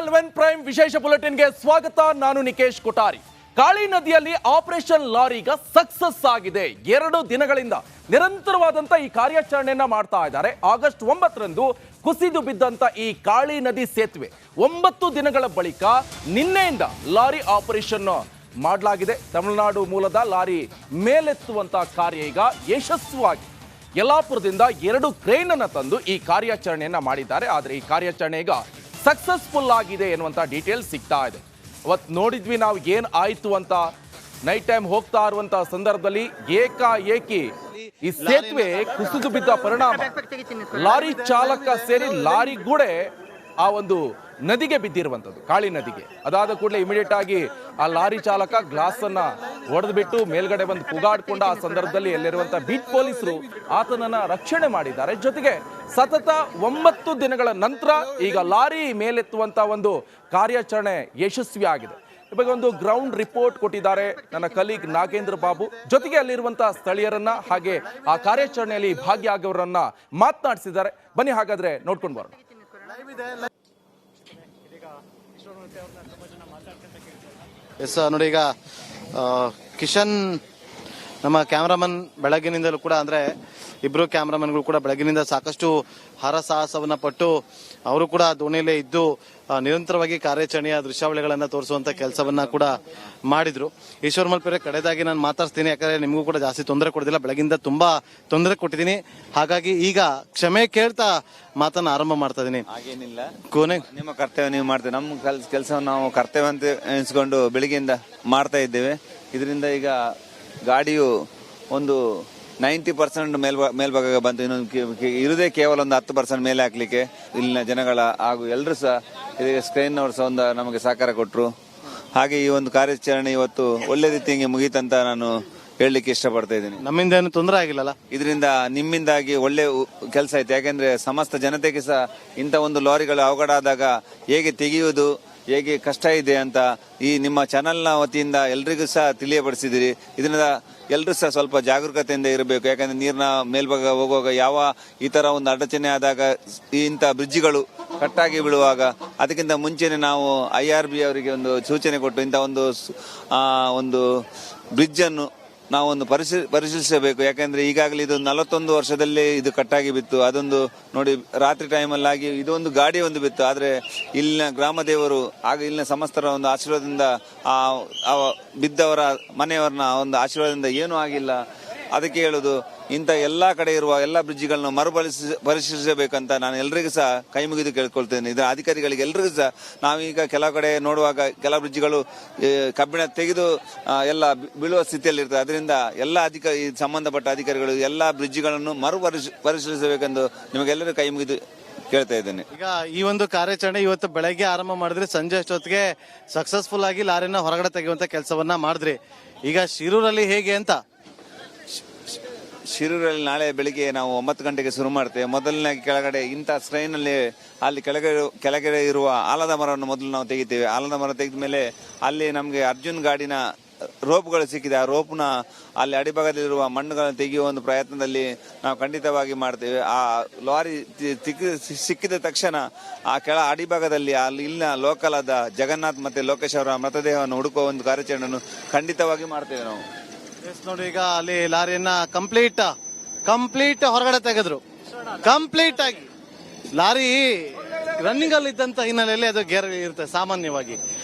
11 prime ವಿಶೇಷ ಬುಲೆಟಿನ್ಗೆ ಸ್ವಾಗತ. ನಾನು ನಿಕೇಶ್ ಕೊಠಾರಿ. ಕಾಳಿ ನದಿಯಲ್ಲಿ ಆಪರೇಷನ್ ಲಾರಿ ಈಗ ಸಕ್ಸಸ್ ಆಗಿದೆ. 2 ದಿನಗಳಿಂದ ನಿರಂತರವಾದಂತ ಈ ಕಾರ್ಯಾಚರಣೆಯನ್ನ ಮಾಡ್ತಾ ಇದ್ದಾರೆ. ಆಗಸ್ಟ್ 9ರಂದು ಕುಸಿದು ಬಿದ್ದಂತ ಈ ಕಾಳಿ ನದಿ ಸೇತುವೆ 9 ದಿನಗಳ ಬಳಿಕ ನಿನ್ನೆಯಿಂದ ಲಾರಿ ಆಪರೇಷನ್ ಮಾಡಲಾಗಿದೆ. ತಮಿಳುನಾಡು ಮೂಲದ ಲಾರಿ ಮೇಲೆತ್ತುವಂತ ಕಾರ್ಯ ಈಗ ಯಶಸ್ವಿಯಾಗಿ ಯಲ್ಲಾಪುರದಿಂದ 2 ಕ್ರೇನ್ ಅನ್ನು ತಂದು ಈ ಕಾರ್ಯಾಚರಣೆಯನ್ನ ಮಾಡಿದ್ದಾರೆ. ಆದರೆ ಈ ಕಾರ್ಯಾಚರಣೆ ಈಗ ಸಕ್ಸಸ್ಫುಲ್ ಆಗಿದೆ ಎನ್ನುವಂತ ಡೀಟೇಲ್ಸ್ ಸಿಗ್ತಾ ಇದೆ. ಅವತ್ತು ನೋಡಿದ್ವಿ ನಾವು ಏನ್ ಆಯ್ತು ಅಂತ. ನೈಟ್ ಟೈಮ್ ಹೋಗ್ತಾ ಇರುವಂತಹ ಸಂದರ್ಭದಲ್ಲಿ ಏಕಾಏಕಿ ಈ ಸೇತುವೆ ಕುಸಿದು ಬಿದ್ದ ಪರಿಣಾಮ ಲಾರಿ ಚಾಲಕ ಸೇರಿ ಲಾರಿ ಗೂಡೆ ಆ ಒಂದು ನದಿಗೆ ಬಿದ್ದಿರುವಂಥದ್ದು, ಕಾಳಿ ನದಿಗೆ. ಅದಾದ ಕೂಡಲೇ ಇಮಿಡಿಯೇಟ್ ಆಗಿ ಆ ಲಾರಿ ಚಾಲಕ ಗ್ಲಾಸ್ ಅನ್ನ ಒಡೆದ್ಬಿಟ್ಟು ಮೇಲ್ಗಡೆ ಬಂದು ಕೂಗಾಡ್ಕೊಂಡ. ಆ ಸಂದರ್ಭದಲ್ಲಿ ಎಲ್ಲಿರುವಂತಹ ಬೀಟ್ ಪೊಲೀಸರು ಆತನನ್ನ ರಕ್ಷಣೆ ಮಾಡಿದ್ದಾರೆ. ಜೊತೆಗೆ ಸತತ 9 ದಿನಗಳ ನಂತರ ಈಗ ಲಾರಿ ಮೇಲೆತ್ತುವಂತ ಒಂದು ಕಾರ್ಯಾಚರಣೆ ಯಶಸ್ವಿ ಆಗಿದೆ. ಈ ಬಗ್ಗೆ ಒಂದು ಗ್ರೌಂಡ್ ರಿಪೋರ್ಟ್ ಕೊಟ್ಟಿದ್ದಾರೆ ನನ್ನ ಕಲೀಗ್ ನಾಗೇಂದ್ರ ಬಾಬು. ಜೊತೆಗೆ ಅಲ್ಲಿರುವಂತಹ ಸ್ಥಳೀಯರನ್ನ ಹಾಗೆ ಆ ಕಾರ್ಯಾಚರಣೆಯಲ್ಲಿ ಭಾಗಿಯಾಗವರನ್ನ ಮಾತನಾಡಿಸಿದ್ದಾರೆ. ಬನ್ನಿ ಹಾಗಾದ್ರೆ ನೋಡ್ಕೊಂಡು ಬರೋಣ. ಎಸ್ ನೋಡಿ, ಈಗ ಕಿಶನ್ ನಮ್ಮ ಕ್ಯಾಮ್ರಾಮನ್ ಬೆಳಗಿನಿಂದಲೂ ಕೂಡ, ಅಂದ್ರೆ ಇಬ್ರು ಕ್ಯಾಮ್ರಾಮನ್ಗಳು ಕೂಡ ಬೆಳಗಿನಿಂದ ಸಾಕಷ್ಟು ಹರಸಾಹಸವನ್ನ ಪಟ್ಟು ಅವರು ಕೂಡ ದೋಣಿಯಲ್ಲೇ ಇದ್ದು ನಿರಂತರವಾಗಿ ಕಾರ್ಯಾಚರಣೆಯ ದೃಶ್ಯಾವಳಿಗಳನ್ನ ತೋರಿಸುವಂತ ಕೆಲಸವನ್ನ ಕೂಡ ಮಾಡಿದ್ರು. ಈಶ್ವರ್ ಮಲ್ಪೆ ಕಡೆದಾಗಿ ನಾನು ಮಾತಾಡ್ತೀನಿ, ಯಾಕಂದ್ರೆ ನಿಮಗೂ ಕೂಡ ಜಾಸ್ತಿ ತೊಂದರೆ ಕೊಡೋದಿಲ್ಲ. ಬೆಳಗಿಂದ ತುಂಬಾ ತೊಂದರೆ ಕೊಟ್ಟಿದ್ದೀನಿ, ಹಾಗಾಗಿ ಈಗ ಕ್ಷಮೆ ಕೇಳ್ತಾ ಮಾತನ್ನ ಆರಂಭ ಮಾಡ್ತಾ ಇದೀನಿ. ಹಾಗೇನಿಲ್ಲ, ನಿಮ್ಮ ಕರ್ತವ್ಯ ನೀವು ಮಾಡ್ತೇವೆ. ನಮ್ಮ ಕೆಲಸವನ್ನು ನಾವು ಕರ್ತವ್ಯ ಅಂತ ಎನಿಸ್ಕೊಂಡು ಬೆಳಿಗ್ಗೆಯಿಂದ ಮಾಡ್ತಾ ಇದ್ದೇವೆ. ಇದರಿಂದ ಈಗ ಗಾಡಿಯು ಒಂದು 90% ಮೇಲ್ಭಾಗ ಬಂತು. ಇನ್ನೊಂದು ಇರುದೇ ಕೇವಲ ಒಂದು 10% ಮೇಲೆ ಹಾಕ್ಲಿಕ್ಕೆ ಇಲ್ಲಿನ ಜನಗಳ ಹಾಗೂ ಎಲ್ಲರೂ ಸಹ ಇದಕ್ಕೆ ಸ್ಕ್ರೀನ್ ಅವರು ಸಹ ಒಂದು ನಮಗೆ ಸಹಕಾರ ಕೊಟ್ಟರು. ಹಾಗೆ ಈ ಒಂದು ಕಾರ್ಯಾಚರಣೆ ಇವತ್ತು ಒಳ್ಳೆ ರೀತಿಯಾಗಿ ಮುಗೀತಂತ ನಾನು ಹೇಳಲಿಕ್ಕೆ ಇಷ್ಟಪಡ್ತಾ ಇದ್ದೀನಿ. ನಮ್ಮಿಂದ ಏನು ತೊಂದರೆ ಆಗಿಲ್ಲಲ್ಲ, ಇದರಿಂದ ನಿಮ್ಮಿಂದಾಗಿ ಒಳ್ಳೆ ಕೆಲಸ ಆಯ್ತು. ಯಾಕೆಂದ್ರೆ ಸಮಸ್ತ ಜನತೆಗೆ ಸಹ ಇಂಥ ಒಂದು ಲಾರಿಗಳು ಅವಘಡ ಆದಾಗ ಹೇಗೆ ತೆಗೆಯುವುದು, ಹೇಗೆ ಕಷ್ಟ ಇದೆ ಅಂತ ಈ ನಿಮ್ಮ ಚಾನೆಲ್ನ ವತಿಯಿಂದ ಎಲ್ರಿಗೂ ಸಹ ತಿಳಿಯಪಡಿಸಿದಿರಿ. ಇದರಿಂದ ಎಲ್ಲರೂ ಸಹ ಸ್ವಲ್ಪ ಜಾಗರೂಕತೆಯಿಂದ ಇರಬೇಕು. ಯಾಕಂದ್ರೆ ನೀರಿನ ಮೇಲ್ಭಾಗ ಹೋಗುವಾಗ ಯಾವ ಈ ತರ ಒಂದು ಅಡಚಣೆ ಆದಾಗ ಇಂಥ ಬ್ರಿಡ್ಜ್ಗಳು ಕಟ್ಟಾಗಿ ಬೀಳುವಾಗ ಅದಕ್ಕಿಂತ ಮುಂಚೆನೆ ನಾವು IRB ಅವರಿಗೆ ಒಂದು ಸೂಚನೆ ಕೊಟ್ಟು ಇಂಥ ಒಂದು ಬ್ರಿಡ್ಜ್ ಅನ್ನು ನಾವು ಒಂದು ಪರಿಶೀಲಿಸಬೇಕು. ಯಾಕಂದ್ರೆ ಈಗಾಗಲೇ ಇದು 41 ವರ್ಷದಲ್ಲಿ ಇದು ಕಟ್ಟಾಗಿ ಬಿತ್ತು. ಅದೊಂದು ನೋಡಿ, ರಾತ್ರಿ ಟೈಮಲ್ಲಿ ಆಗಿ ಇದೊಂದು ಗಾಡಿ ಒಂದು ಬಿತ್ತು. ಆದ್ರೆ ಇಲ್ಲಿನ ಗ್ರಾಮ ದೇವರು ಆಗ ಇಲ್ಲಿನ ಸಮಸ್ತರ ಒಂದು ಆಶೀರ್ವಾದದಿಂದ ಆ ಬಿದ್ದವರ ಮನೆಯವರನ್ನ ಒಂದು ಆಶೀರ್ವಾದದಿಂದ ಏನೂ ಆಗಿಲ್ಲ. ಅದಕ್ಕೆ ಹೇಳುದು, ಇಂಥ ಎಲ್ಲಾ ಕಡೆ ಇರುವ ಎಲ್ಲಾ ಬ್ರಿಡ್ಜ್ಗಳನ್ನು ಪರಿಶೀಲಿಸಬೇಕಂತ ನಾನು ಎಲ್ರಿಗೂ ಸಹ ಕೈ ಮುಗಿದು ಕೇಳ್ಕೊಳ್ತೇನೆ. ಇದರ ಅಧಿಕಾರಿಗಳಿಗೆ ಎಲ್ರಿಗೂ ಸಹ ನಾವೀಗ ಕೆಲವು ಕಡೆ ನೋಡುವಾಗ ಕೆಲವು ಬ್ರಿಡ್ಜ್ಗಳು ಕಬ್ಬಿಣ ತೆಗೆದು ಎಲ್ಲ ಬೀಳುವ ಸ್ಥಿತಿಯಲ್ಲಿ ಇರ್ತದೆ. ಅದರಿಂದ ಎಲ್ಲ ಸಂಬಂಧಪಟ್ಟ ಅಧಿಕಾರಿಗಳು ಎಲ್ಲಾ ಬ್ರಿಡ್ಜ್ಗಳನ್ನು ಪರಿಶೀಲಿಸಬೇಕೆಂದು ನಿಮಗೆಲ್ಲರೂ ಕೈ ಮುಗಿದು ಕೇಳ್ತಾ ಇದ್ದೇನೆ. ಈಗ ಈ ಒಂದು ಕಾರ್ಯಾಚರಣೆ ಇವತ್ತು ಬೆಳಗ್ಗೆ ಆರಂಭ ಮಾಡಿದ್ರೆ ಸಂಜೆ ಅಷ್ಟೊತ್ತಿಗೆ ಸಕ್ಸಸ್ಫುಲ್ ಆಗಿ ಲಾರಿನ ಹೊರಗಡೆ ತೆಗೆಯುವಂತ ಕೆಲಸವನ್ನ ಮಾಡಿದ್ರಿ. ಈಗ ಶಿರೂರಲ್ಲಿ ಹೇಗೆ ಅಂತ? ಶಿರೂರಲ್ಲಿ ನಾಳೆ ಬೆಳಿಗ್ಗೆ ನಾವು 9 ಗಂಟೆಗೆ ಶುರು ಮಾಡ್ತೇವೆ. ಮೊದಲನೇ ಕೆಳಗಡೆ ಇಂಥ ಸ್ಟ್ರೈನಲ್ಲಿ ಅಲ್ಲಿ ಕೆಳಗಡೆ ಇರುವ ಆಲದ ಮರವನ್ನು ಮೊದಲು ನಾವು ತೆಗಿತೇವೆ. ಆಲದ ಮರ ತೆಗೆದ ಮೇಲೆ ಅಲ್ಲಿ ನಮಗೆ ಅರ್ಜುನ್ ಗಾಡಿನ ರೋಪ್ಗಳು ಸಿಕ್ಕಿದೆ. ಆ ರೋಪ್ನ ಅಲ್ಲಿ ಅಡಿಭಾಗದಲ್ಲಿರುವ ಮಣ್ಣುಗಳನ್ನು ತೆಗೆಯುವ ಒಂದು ಪ್ರಯತ್ನದಲ್ಲಿ ನಾವು ಖಂಡಿತವಾಗಿ ಮಾಡ್ತೇವೆ. ಆ ಲಾರಿ ಸಿಕ್ಕಿದ ತಕ್ಷಣ ಆ ಅಡಿಭಾಗದಲ್ಲಿ ಅಲ್ಲಿ ಇಲ್ಲಿನ ಲೋಕಲ್ ಆದ ಜಗನ್ನಾಥ್ ಮತ್ತೆ ಲೋಕೇಶ್ ಅವರ ಮೃತದೇಹವನ್ನು ಹುಡುಕುವ ಒಂದು ಕಾರ್ಯಾಚರಣೆಯನ್ನು ಖಂಡಿತವಾಗಿ ಮಾಡ್ತೇವೆ ನಾವು. ನೋಡಿ, ಈಗ ಅಲ್ಲಿ ಲಾರಿಯನ್ನ ಕಂಪ್ಲೀಟ್ ಹೊರಗಡೆ ತೆಗೆದ್ರು. ಕಂಪ್ಲೀಟ್ ಆಗಿ ಲಾರಿ ರನ್ನಿಂಗ್ ಅಲ್ಲಿ ಇದ್ದಂತ ಹಿನ್ನೆಲೆಯಲ್ಲಿ ಅದು ಗೇರ್ ಇರುತ್ತೆ. ಸಾಮಾನ್ಯವಾಗಿ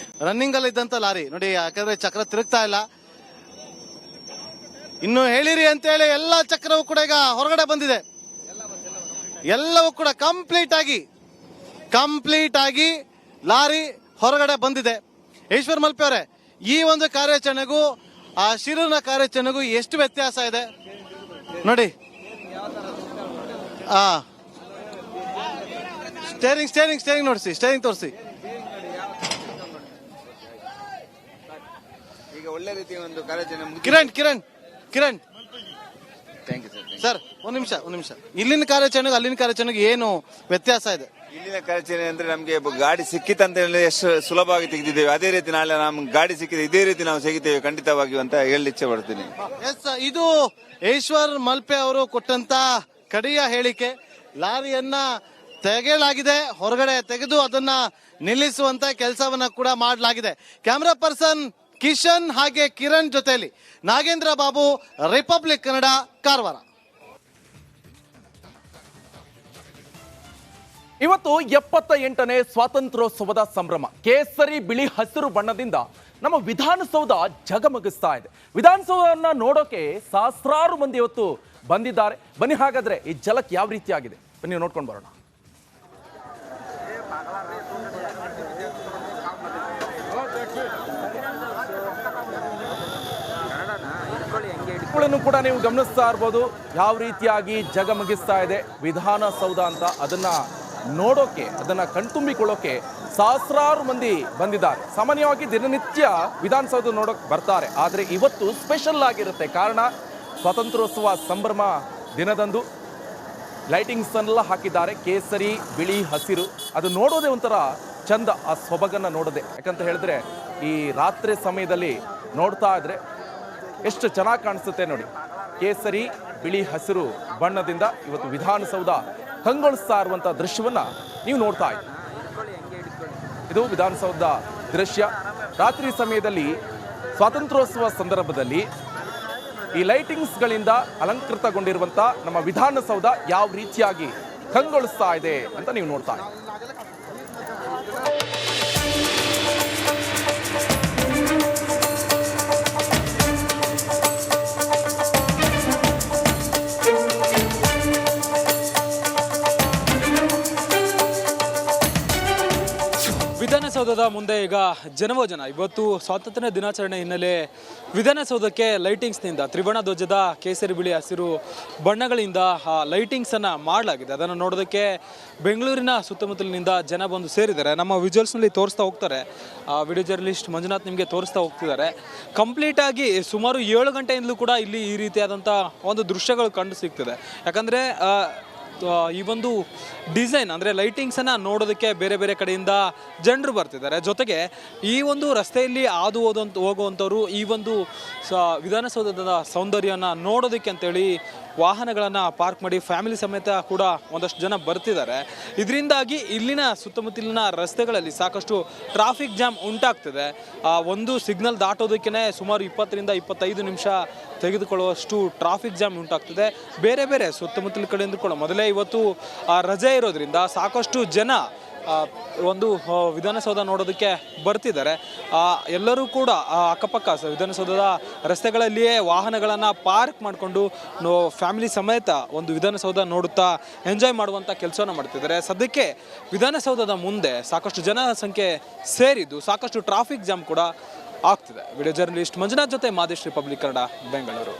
ರನ್ನಿಂಗ್ ಅಲ್ಲಿ ಇದ್ದಂತ ಲಾರಿ ನೋಡಿ, ಯಾಕಂದ್ರೆ ಚಕ್ರ ತಿರುಗ್ತಾ ಇಲ್ಲ. ಇನ್ನು ಹೇಳಿರಿ ಅಂತ ಹೇಳಿ ಎಲ್ಲಾ ಚಕ್ರವೂ ಕೂಡ ಈಗ ಹೊರಗಡೆ ಬಂದಿದೆ. ಎಲ್ಲವೂ ಕೂಡ ಕಂಪ್ಲೀಟ್ ಆಗಿ ಲಾರಿ ಹೊರಗಡೆ ಬಂದಿದೆ. ಈಶ್ವರ್ ಮಲ್ಪೆ ಅವರೇ, ಈ ಒಂದು ಕಾರ್ಯಾಚರಣೆಗೂ ಆ ಶಿರೂರಿನ ಕಾರ್ಯಾಚರಣೆಗೂ ಎಷ್ಟು ವ್ಯತ್ಯಾಸ ಇದೆ ನೋಡಿ. ಸ್ಟೇರಿಂಗ್ ನೋಡಿಸಿ, ಸ್ಟೇರಿಂಗ್ ತೋರಿಸಿ. ಈಗ ಒಳ್ಳೆ ರೀತಿಯ ಒಂದು ಕಾರ್ಯಾಚರಣೆ. ಕಿರಣ್ ಸರ್, ಒಂದ್ ನಿಮಿಷ. ಇಲ್ಲಿನ ಕಾರ್ಯಾಚರಣೆಗೆ ಅಲ್ಲಿನ ಕಾರ್ಯಾಚರಣೆಗೆ ಏನು ವ್ಯತ್ಯಾಸ ಇದೆ? ಇಲ್ಲಿನ ಕಾರ್ಯಾಚರಣೆ ಅಂದ್ರೆ ನಮ್ಗೆ ಗಾಡಿ ಸಿಕ್ಕಿತಂತ ಹೇಳಿ ಎಷ್ಟು ಸುಲಭವಾಗಿ ತೆಗೆದಿದ್ದೇವೆ, ಅದೇ ರೀತಿ ನಾಳೆ ನಮ್ಗೆ ಗಾಡಿ ಸಿಕ್ಕಿದೆ ಇದೇ ರೀತಿ ನಾವು ಸಿಗುತ್ತೇವೆ ಖಂಡಿತವಾಗಿ ಅಂತ ಹೇಳಿ ಇಚ್ಛೆ ಪಡ್ತೀನಿ. ಎಸ್, ಇದು ಈಶ್ವರ್ ಮಲ್ಪೆ ಅವರು ಕೊಟ್ಟಂತ ಕಡೆಯ ಹೇಳಿಕೆ. ಲಾರಿಯನ್ನ ತೆಗೆಯಲಾಗಿದೆ, ಹೊರಗಡೆ ತೆಗೆದು ಅದನ್ನ ನಿಲ್ಲಿಸುವಂತ ಕೆಲಸವನ್ನ ಕೂಡ ಮಾಡಲಾಗಿದೆ. ಕ್ಯಾಮ್ರಾ ಪರ್ಸನ್ ಕಿಶನ್ ಹಾಗೆ ಕಿರಣ್ ಜೊತೆಯಲ್ಲಿ ನಾಗೇಂದ್ರ ಬಾಬು, ರಿಪಬ್ಲಿಕ್ ಕನ್ನಡ, ಕಾರವಾರ. ಇವತ್ತು 78ನೇ ಸ್ವಾತಂತ್ರ್ಯೋತ್ಸವದ ಸಂಭ್ರಮ. ಕೇಸರಿ ಬಿಳಿ ಹಸಿರು ಬಣ್ಣದಿಂದ ನಮ್ಮ ವಿಧಾನಸೌಧ ಜಗಮಗಿಸ್ತಾ ಇದೆ. ವಿಧಾನಸೌಧವನ್ನ ನೋಡೋಕೆ ಸಹಸ್ರಾರು ಮಂದಿ ಇವತ್ತು ಬಂದಿದ್ದಾರೆ. ಬನ್ನಿ ಹಾಗಾದ್ರೆ ಈ ಝಲಕ್ ಯಾವ ರೀತಿಯಾಗಿದೆ ಬನ್ನಿ ನೋಡ್ಕೊಂಡು ಬರೋಣ. ಕೂಡ ನೀವು ಗಮನಿಸ್ತಾ ಇರ್ಬೋದು ಯಾವ ರೀತಿಯಾಗಿ ಜಗಮಗಿಸ್ತಾ ಇದೆ ವಿಧಾನಸೌಧ ಅಂತ. ಅದನ್ನ ನೋಡೋಕೆ, ಅದನ್ನ ಕಣ್ತುಂಬಿಕೊಳ್ಳೋಕೆ ಸಹಸ್ರಾರು ಮಂದಿ ಬಂದಿದ್ದಾರೆ. ಸಾಮಾನ್ಯವಾಗಿ ದಿನನಿತ್ಯ ವಿಧಾನಸೌಧ ನೋಡೋಕೆ ಬರ್ತಾರೆ, ಆದರೆ ಇವತ್ತು ಸ್ಪೆಷಲ್ ಆಗಿರುತ್ತೆ. ಕಾರಣ ಸ್ವಾತಂತ್ರ್ಯೋತ್ಸವ ಸಂಭ್ರಮ ದಿನದಂದು ಲೈಟಿಂಗ್ಸ್ ಎಲ್ಲ ಹಾಕಿದ್ದಾರೆ, ಕೇಸರಿ ಬಿಳಿ ಹಸಿರು. ಅದು ನೋಡೋದೇ ಒಂಥರ ಚಂದ, ಆ ಸೊಬಗನ್ನ ನೋಡೋದೆ. ಯಾಕಂತ ಹೇಳಿದ್ರೆ ಈ ರಾತ್ರಿ ಸಮಯದಲ್ಲಿ ನೋಡ್ತಾ ಇದ್ರೆ ಎಷ್ಟು ಚೆನ್ನಾಗಿ ಕಾಣಿಸುತ್ತೆ ನೋಡಿ. ಕೇಸರಿ ಬಿಳಿ ಹಸಿರು ಬಣ್ಣದಿಂದ ಇವತ್ತು ವಿಧಾನಸೌಧ ಕಂಗೊಳಿಸ್ತಾ ಇರುವಂಥ ದೃಶ್ಯವನ್ನ ನೀವು ನೋಡ್ತಾ ಇದ್ದೀರಿ. ಇದು ವಿಧಾನಸೌಧ ದೃಶ್ಯ. ರಾತ್ರಿ ಸಮಯದಲ್ಲಿ ಸ್ವಾತಂತ್ರ್ಯೋತ್ಸವ ಸಂದರ್ಭದಲ್ಲಿ ಈ ಲೈಟಿಂಗ್ಸ್ಗಳಿಂದ ಅಲಂಕೃತಗೊಂಡಿರುವಂಥ ನಮ್ಮ ವಿಧಾನಸೌಧ ಯಾವ ರೀತಿಯಾಗಿ ಕಂಗೊಳಿಸ್ತಾ ಇದೆ ಅಂತ ನೀವು ನೋಡ್ತಾ ಇದ್ದೀರಿ. ವಿಧಾನಸೌಧದ ಮುಂದೆ ಈಗ ಜನವೋ ಜನ. ಇವತ್ತು ಸ್ವಾತಂತ್ರ್ಯ ದಿನಾಚರಣೆ ಹಿನ್ನೆಲೆ ವಿಧಾನಸೌಧಕ್ಕೆ ಲೈಟಿಂಗ್ಸ್ನಿಂದ ತ್ರಿವರ್ಣ ಧ್ವಜದ ಕೇಸರಿ ಬಿಳಿ ಹಸಿರು ಬಣ್ಣಗಳಿಂದ ಲೈಟಿಂಗ್ಸನ್ನು ಮಾಡಲಾಗಿದೆ. ಅದನ್ನು ನೋಡೋದಕ್ಕೆ ಬೆಂಗಳೂರಿನ ಸುತ್ತಮುತ್ತಲಿನಿಂದ ಜನ ಬಂದು ಸೇರಿದ್ದಾರೆ. ನಮ್ಮ ವಿಜುವಲ್ಸ್ನಲ್ಲಿ ತೋರಿಸ್ತಾ ಹೋಗ್ತಾರೆ, ವಿಡಿಯೋ ಜರ್ನಲಿಸ್ಟ್ ಮಂಜುನಾಥ್ ನಿಮಗೆ ತೋರಿಸ್ತಾ ಹೋಗ್ತಿದ್ದಾರೆ. ಕಂಪ್ಲೀಟಾಗಿ ಸುಮಾರು 7 ಗಂಟೆಯಿಂದಲೂ ಕೂಡ ಇಲ್ಲಿ ಈ ರೀತಿಯಾದಂಥ ಒಂದು ದೃಶ್ಯಗಳು ಕಂಡು ಸಿಗ್ತದೆ. ಯಾಕಂದರೆ ಈ ಒಂದು ಡಿಸೈನ್ ಅಂದರೆ ಲೈಟಿಂಗ್ಸನ್ನು ನೋಡೋದಕ್ಕೆ ಬೇರೆ ಬೇರೆ ಕಡೆಯಿಂದ ಜನರು ಬರ್ತಿದ್ದಾರೆ. ಜೊತೆಗೆ ಈ ಒಂದು ರಸ್ತೆಯಲ್ಲಿ ಹಾದು ಹೋಗುವಂಥವ್ರು ಈ ಒಂದು ವಿಧಾನಸೌಧದ ಸೌಂದರ್ಯನ ನೋಡೋದಕ್ಕೆ ಅಂತೇಳಿ ವಾಹನಗಳನ್ನು ಪಾರ್ಕ್ ಮಾಡಿ ಫ್ಯಾಮಿಲಿ ಸಮೇತ ಕೂಡ ಒಂದಷ್ಟು ಜನ ಬರ್ತಿದ್ದಾರೆ. ಇದರಿಂದಾಗಿ ಇಲ್ಲಿನ ಸುತ್ತಮುತ್ತಲಿನ ರಸ್ತೆಗಳಲ್ಲಿ ಸಾಕಷ್ಟು ಟ್ರಾಫಿಕ್ ಜಾಮ್ ಉಂಟಾಗ್ತಿದೆ. ಒಂದು ಸಿಗ್ನಲ್ ದಾಟೋದಕ್ಕೆ ಸುಮಾರು 20ರಿಂದ 25 ನಿಮಿಷ ತೆಗೆದುಕೊಳ್ಳುವಷ್ಟು ಟ್ರಾಫಿಕ್ ಜಾಮ್ ಉಂಟಾಗ್ತಿದೆ. ಬೇರೆ ಬೇರೆ ಸುತ್ತಮುತ್ತಲ ಕಡೆಯಿಂದ ಕೂಡ ಮೊದಲೇ ಇವತ್ತು ರಜೆ ಇರೋದ್ರಿಂದ ಸಾಕಷ್ಟು ಜನ ಒಂದು ವಿಧಾನಸೌಧ ನೋಡೋದಕ್ಕೆ ಬರ್ತಿದ್ದಾರೆ. ಎಲ್ಲರೂ ಕೂಡ ಅಕ್ಕಪಕ್ಕ ವಿಧಾನಸೌಧದ ರಸ್ತೆಗಳಲ್ಲಿಯೇ ವಾಹನಗಳನ್ನು ಪಾರ್ಕ್ ಮಾಡಿಕೊಂಡು ಫ್ಯಾಮಿಲಿ ಸಮೇತ ಒಂದು ವಿಧಾನಸೌಧ ನೋಡುತ್ತಾ ಎಂಜಾಯ್ ಮಾಡುವಂಥ ಕೆಲಸವನ್ನು ಮಾಡ್ತಿದ್ದಾರೆ. ಸದ್ಯಕ್ಕೆ ವಿಧಾನಸೌಧದ ಮುಂದೆ ಸಾಕಷ್ಟು ಜನ ಸಂಖ್ಯೆ ಸೇರಿದ್ದು ಸಾಕಷ್ಟು ಟ್ರಾಫಿಕ್ ಜಾಮ್ ಕೂಡ ಆಗ್ತಿದೆ. ವಿಡಿಯೋ ಜರ್ನಲಿಸ್ಟ್ ಮಂಜುನಾಥ್ ಜೊತೆ ಮಾದೇಶ್, ರಿಪಬ್ಲಿಕ್ ಕನ್ನಡ, ಬೆಂಗಳೂರು.